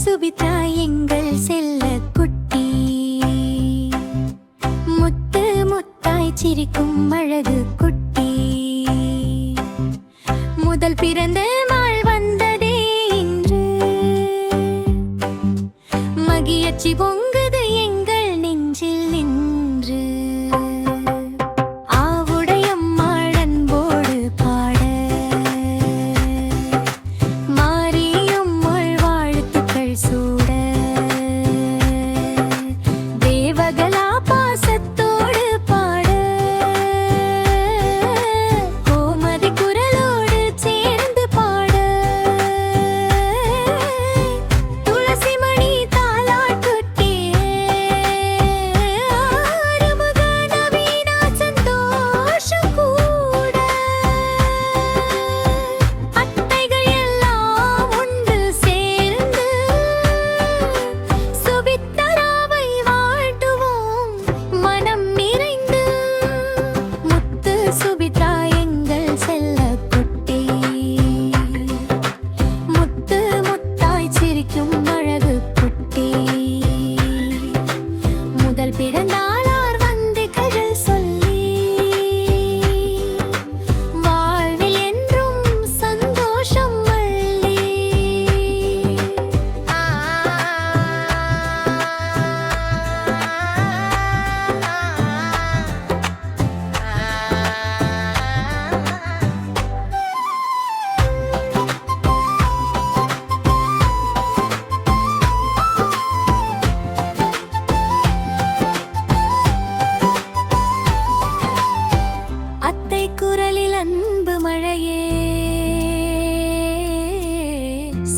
சுபித்ரா எங்கள் செல்ல குட்டி, முத்து முத்தாய் சிரிக்கும் அழகு குட்டி. முதல் பிறந்த நாள் வந்ததே இன்று, மகிழ்ச்சி பொங்குது எங்கள் நெஞ்சில் நின்று.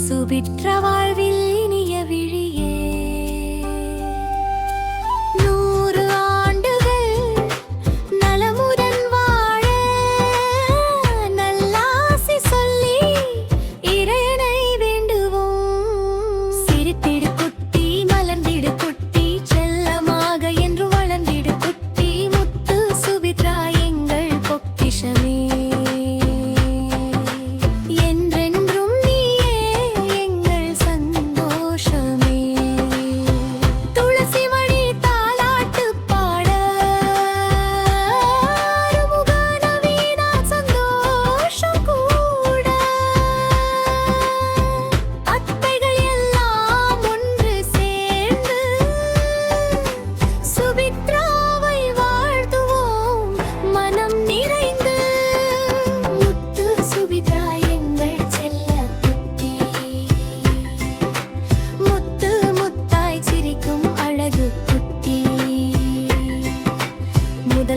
சுபித்ரா வாழ்வில் இனிய விழியே, 100 ஆண்டுகள் நலமுடன் வாழ நல்லாசி சொல்லி இறைவனை வேண்டுவோம். சிரித்திடு குட்டி, மலர்ந்திடு குட்டி, செல்லமாக என்று வளர்ந்திடு குட்டி. முத்து சுபித்ரா எங்கள் பொக்கிஷமே,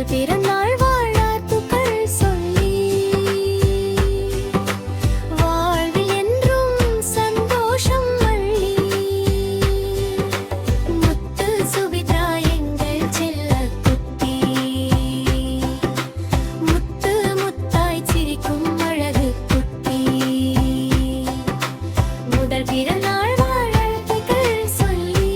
பிறநாள் வாழ்த்துக்கள் சொல்லி வாழ்வில் என்றும் சந்தோஷம் அள்ளி. முத்து சுபித்ரா எங்கள் செல்ல குட்டி, முத்து முத்தாய் சிரிக்கும் அழகு குட்டி. முதல் பிறநாள் வாழ்த்துக்கள் சொல்லி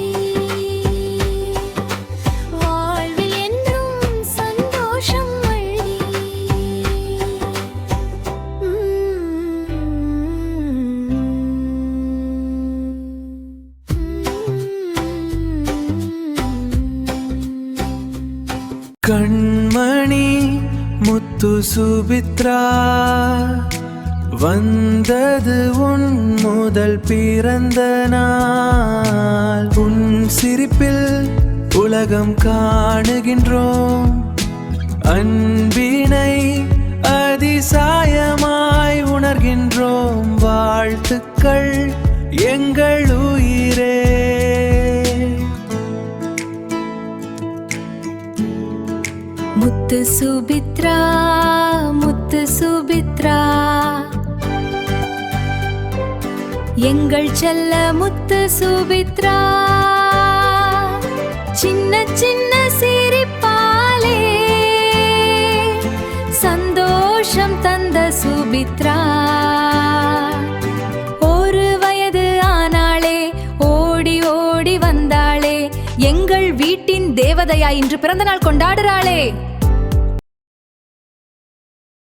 கண்மணி முத்து சுபித்ரா, வந்தது உன் முதல் பிறந்த நாள். உன் சிரிப்பில் உலகம் காணுகின்றோம், அன்பினை அதிசாயமாய் உணர்கின்றோம். வாழ்த்துக்கள் எங்கள் உயிரே. முத்து சுபித்ரா, முத்து சுபித்ரா, எங்கள் செல்ல முத்து சுபித்ரா. சின்ன சின்ன சிரிப்பாலே சந்தோஷம் தந்த சுபித்ரா. 1 வயது ஆனாளே, ஓடி ஓடி வந்தாளே, எங்கள் வீட்டின் தேவதையா இன்று பிறந்த நாள் கொண்டாடுறாளே.